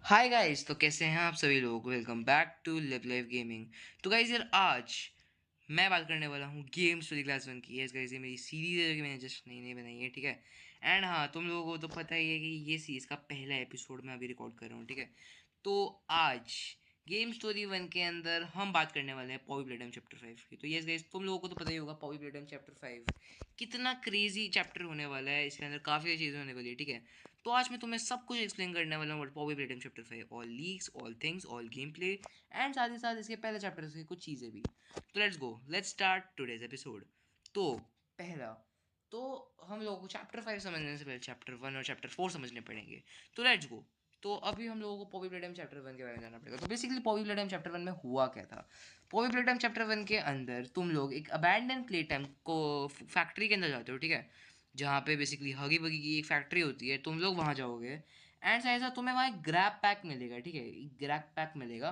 Hi guys, तो कैसे हैं आप सभी लोग। Welcome back to live live gaming. तो गाइस यार, आज मैं बात करने वाला हूँ games to the class one की। यस गाइस, ये मेरी सीरीज है जो कि मैंने जस्ट नई नई बनाई है, ठीक है। एंड हाँ, तुम लोगों को तो पता ही है कि ये सीरीज का पहला एपिसोड मैं अभी रिकॉर्ड कर रहा हूँ, ठीक है। तो आज गेम स्टोरी वन के अंदर हम बात करने वाले हैं पॉवी प्लेटम चैप्टर 5 की। तो यस गाइस, तुम लोगों को तो पता ही होगा पॉवी प्लेटम चैप्टर 5 कितना क्रेजी चैप्टर होने वाला है। इसके अंदर काफ़ी चीज़ें होने वाली है, ठीक है। तो आज मैं तुम्हें सब कुछ एक्सप्लेन करने वाला हूँ पॉवी प्लेटम chapter 5, all leaks, all things, all game play, and साथ ही साथ इसके पहले चैप्टर से कुछ चीज़ें भी। तो let's go, let's start today's episode. तो पहला, तो हम लोगों को चैप्टर 5 समझने से पहले चैप्टर 1 और चैप्टर 4 समझने पड़ेंगे। तो लेट्स गो। तो अभी हम लोगों को पॉवी प्लेटम चैप्टर 1 के बारे में जानना पड़ेगा। तो बेसिकली पॉवी प्लेटम चैप्टर 1 में हुआ क्या था। पॉवी प्लेटम चैप्टर 1 के अंदर तुम लोग एक अबैंडन प्लेटम को फैक्ट्री के अंदर जाते हो, ठीक है। जहाँ पे बेसिकली हगी बगी की एक फैक्ट्री होती है, तुम लोग वहाँ जाओगे। एंड साथ ही साथ तुम्हें वहाँ एक ग्रैब पैक मिलेगा, ठीक है, एक ग्रैब पैक मिलेगा।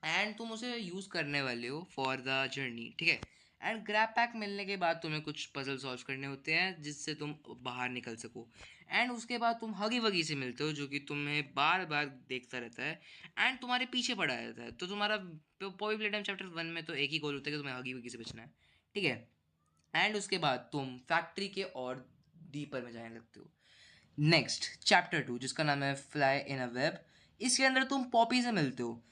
एंड तुम उसे यूज़ करने वाले हो फॉर द जर्नी, ठीक है। एंड ग्रैब पैक मिलने के बाद तुम्हें कुछ पजल सॉल्व करने होते हैं जिससे तुम बाहर निकल सको। एंड उसके बाद तुम हगी वगी से मिलते हो जो कि तुम्हें बार बार देखता रहता है एंड तुम्हारे पीछे पड़ा रहता है। तो तुम्हारा पॉवी प्लेटम चैप्टर 1 में तो एक ही गोल होता है कि तुम्हें हगी वगी से बचना है, ठीक है। एंड उसके बाद तुम फैक्ट्री के और डीपर में जाने लगते हो। नेक्स्ट चैप्टर 2, जिसका नाम है फ्लाई इन अ वेब। इसके अंदर तुम पॉपी से मिलते हो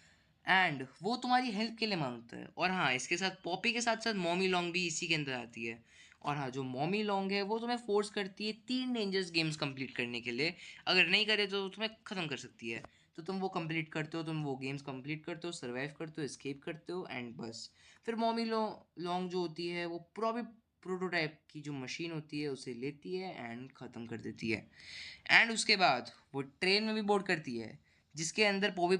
एंड वो तुम्हारी हेल्प के लिए मांगता है। और हाँ, इसके साथ पॉपी के साथ साथ मॉमी लॉन्ग भी इसी के अंदर आती है। और हाँ, जो मॉमी लॉन्ग है वो तुम्हें फोर्स करती है 3 डेंजरस गेम्स कंप्लीट करने के लिए। अगर नहीं करे तो तुम्हें ख़त्म कर सकती है। तो तुम वो कंप्लीट करते हो, तुम वो गेम्स कंप्लीट करते हो, सर्वाइव करते हो, एस्केप करते हो, एंड बस फिर मॉमी लॉन्ग जो होती है वो प्रोटोटाइप की जो मशीन होती है उसे लेती है एंड ख़त्म कर देती है। एंड उसके बाद वो ट्रेन में भी बोर्ड करती है जिसके अंदर पॉवी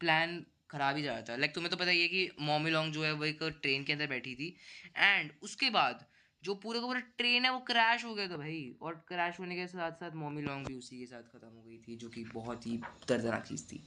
प्लान खराब ही जा रहा था। लाइक तुम्हें तो पता ही है कि मॉमी लॉन्ग जो है वो एक ट्रेन के अंदर बैठी थी। एंड उसके बाद जो पूरे का पूरा ट्रेन है वो क्रैश हो गया था भाई। और क्रैश होने के साथ साथ मॉमी लॉन्ग भी उसी के साथ ख़त्म हो गई थी, जो कि बहुत ही दर्दनाक चीज़ थी।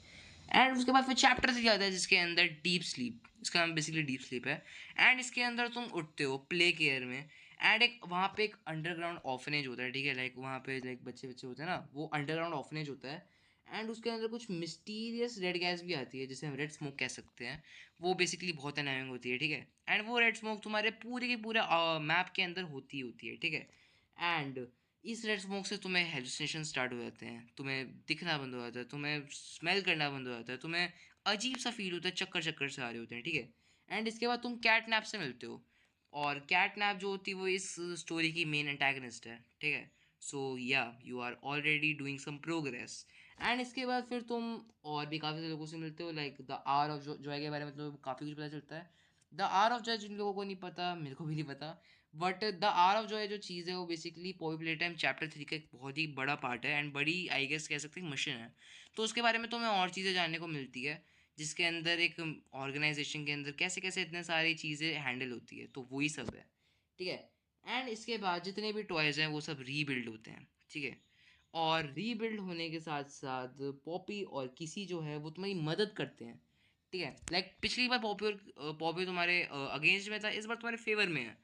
एंड उसके बाद फिर चैप्टर से जाता है जिसके अंदर डीप स्लीप, इसका नाम बेसिकली डीप स्लीप है। एंड इसके अंदर तुम उठते हो प्ले केयर में। एंड एक वहाँ पे एक अंडरग्राउंड ऑर्फनेज होता है, ठीक है। लाइक वहाँ पे लाइक बच्चे बच्चे होते हैं ना, वो अंडरग्राउंड ऑर्फनेज होता है। एंड उसके अंदर कुछ मिस्टीरियस रेड गैस भी आती है जिसे हम रेड स्मोक कह सकते हैं। वो बेसिकली बहुत अनाइंग होती है, ठीक है। एंड वो रेड स्मोक तुम्हारे पूरे के पूरे मैप के अंदर होती है, ठीक है। एंड इस रेड स्मोक से तुम्हें हेलुसिनेशन स्टार्ट हो जाते हैं, तुम्हें दिखना बंद हो जाता है, तुम्हें स्मेल करना बंद हो जाता है, तुम्हें अजीब सा फील होता है, चक्कर चक्कर से आ रहे होते हैं, ठीक है। एंड इसके बाद तुम कैट नैप से मिलते हो। और कैट नैप जो होती है वो इस स्टोरी की मेन एंटागनिस्ट है, ठीक है। So yeah you are already doing some progress. And इसके बाद फिर तुम और भी काफ़ी सारे लोगों से मिलते हो। Like the art of joy के बारे में तो काफ़ी कुछ पता चलता है। द आर ऑफ जॉय जिन लोगों को नहीं पता, मेरे को भी नहीं पता, but the art of joy जो चीज़ है वो basically Poorvi play time chapter 3 का एक बहुत ही बड़ा पार्ट है एंड बड़ी आई गेस कह सकते हैं मशीन है। तो उसके बारे में तुम्हें और चीज़ें जानने को मिलती है जिसके अंदर एक ऑर्गेनाइजेशन के अंदर कैसे कैसे इतने सारी चीज़ें हैंडल होती है, तो वही सब है, ठीक है। एंड इसके बाद जितने भी टॉयज़ हैं वो सब रीबिल्ड होते हैं, ठीक है। और रीबिल्ड होने के साथ साथ पॉपी और किसी जो है वो तुम्हारी मदद करते हैं, ठीक है। लाइक पिछली बार पॉपी तुम्हारे अगेंस्ट में था, इस बार तुम्हारे फेवर में है।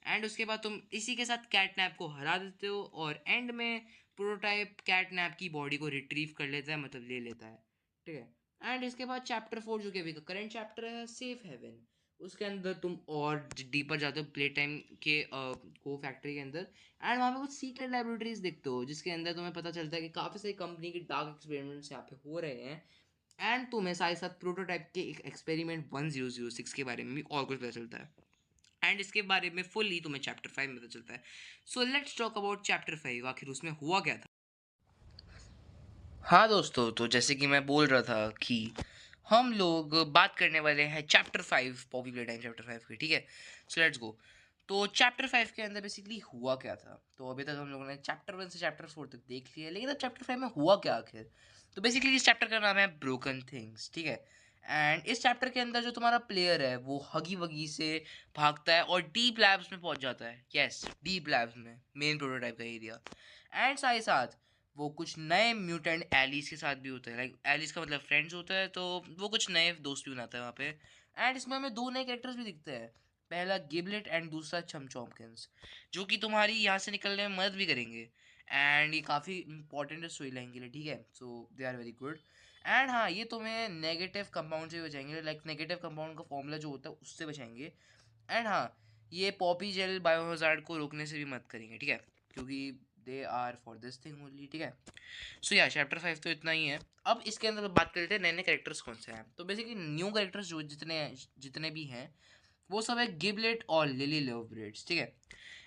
एंड उसके बाद तुम इसी के साथ कैटनैप को हरा देते हो और एंड में प्रोटोटाइप कैटनैप की बॉडी को रिट्रीव कर लेता है, मतलब ले लेता है, ठीक है। एंड इसके बाद चैप्टर 4 जो कि अभी का करंट चैप्टर है, सेफ हेवन। उसके अंदर तुम और डीपर जाते हो प्ले टाइम के को फैक्ट्री के अंदर। एंड वहाँ पे कुछ सीक्रेट लेबोरेटरीज देखते हो जिसके अंदर तुम्हें पता चलता है कि काफ़ी सारी कंपनी के डार्क एक्सपेरिमेंट्स यहाँ पे हो रहे हैं। एंड तुम्हें साथ ही साथ प्रोटोटाइप के एक एक्सपेरिमेंट 1006 के बारे में भी और कुछ पता चलता है। एंड इसके बारे में फुल्ली तुम्हें चैप्टर 5 में पता चलता है। So let's talk about chapter 5, आखिर उसमें हुआ क्या था। हाँ दोस्तों, तो जैसे कि मैं बोल रहा था कि हम लोग बात करने वाले हैं chapter 5, Poppy play time chapter 5 की, ठीक है। So let's go. तो चैप्टर 5 के अंदर बेसिकली हुआ क्या था। तो अभी तक हम लोगों ने चैप्टर 1 से चैप्टर 4 तक देख लिया, लेकिन अब चैप्टर 5 में हुआ क्या आखिर। तो बेसिकली इस चैप्टर का नाम है ब्रोकन थिंग्स, ठीक है। एंड इस चैप्टर के अंदर जो तुम्हारा प्लेयर है वो हगी वगी से भागता है और डीप लैब्स में पहुंच जाता है। यस, डीप लैब्स में, मेन प्रोटोटाइप का एरिया। एंड साथ ही साथ वो कुछ नए म्यूटेंट एलिस के साथ भी होते हैं। लाइक एलिस का मतलब फ्रेंड्स होता है, तो वो कुछ नए दोस्त भी बनाता है वहाँ पे। एंड इसमें हमें दो नए कैरेक्टर्स भी दिखते हैं, पहला गिबलेट एंड दूसरा छम चॉम्किंस, जो कि तुम्हारी यहाँ से निकलने में मदद भी करेंगे। एंड ये काफ़ी इंपॉर्टेंट है स्टोरी लाइन के लिए, ठीक है, so they are very good. And हाँ, ये तुम्हें नेगेटिव कंपाउंड से बचाएंगे, लाइक नेगेटिव कंपाउंड का फॉर्मूला जो होता है उससे बचाएंगे। एंड हाँ, ये पॉपी जेल बायोहजार्ड को रोकने से भी मदद करेंगे, ठीक है, क्योंकि they are for this thing only, ठीक है। सो या चैप्टर 5 तो इतना ही है। अब इसके अंदर बात कर लेते हैं नए नए कैरेक्टर्स कौन से हैं। तो बेसिकली न्यू कैरेक्टर्स जो जितने जितने भी हैं वो सब है गिबलेट और लिली लव ब्रेड्स, ठीक है।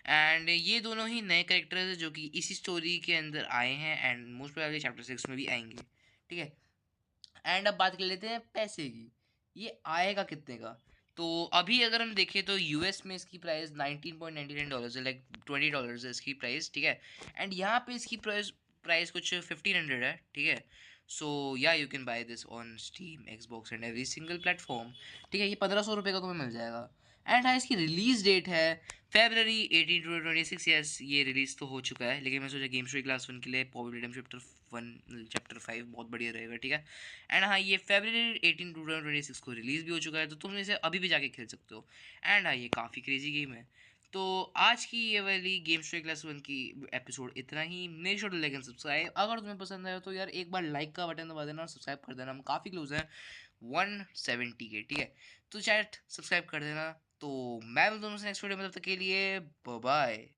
एंड ये दोनों ही नए कैरेक्टर्स हैं जो कि इसी स्टोरी के अंदर आए हैं एंड मोस्ट प्रोबेबली चैप्टर 6 में भी आएंगे, ठीक है। एंड अब बात कर लेते हैं पैसे की, ये आएगा कितने का। तो अभी अगर हम देखें तो यूएस में इसकी प्राइस $19.99 है, लाइक $20 है इसकी प्राइस, ठीक है। एंड यहाँ पे इसकी प्राइस प्राइस कुछ 1500 है, ठीक है। So yeah you can by this on steam, Xbox and every single platform, ठीक है। ये 1500 रुपये का तुम्हें मिल जाएगा। एंड हाँ, इसकी रिलीज डेट है February 18 to 26। यस, ये रिलीज तो हो चुका है, लेकिन मैं सोचा गेम स्टोरी क्लास 1 के लिए पॉवर चैप्टर 5 बहुत बढ़िया रहेगा, ठीक है। एंड हाँ, ये February 18 to 26 को रिलीज़ भी हो चुका है, तो तुम इसे अभी भी जाके खेल सकते हो। एंड हाँ, ये काफ़ी क्रेजी गेम है। तो आज की ये वाली गेम स्टोरी क्लास 1 की एपिसोड इतना ही। Make sure to like and subscribe. अगर तुम्हें पसंद आया तो यार एक बार लाइक का बटन दबा देना और सब्सक्राइब कर देना। हम काफ़ी क्लोज हैं 170 के, ठीक है। तो चैट सब्सक्राइब कर देना। तो मैं मिलता हूँ नेक्स्ट वीडियो में, तब तक के लिए बाय बाय।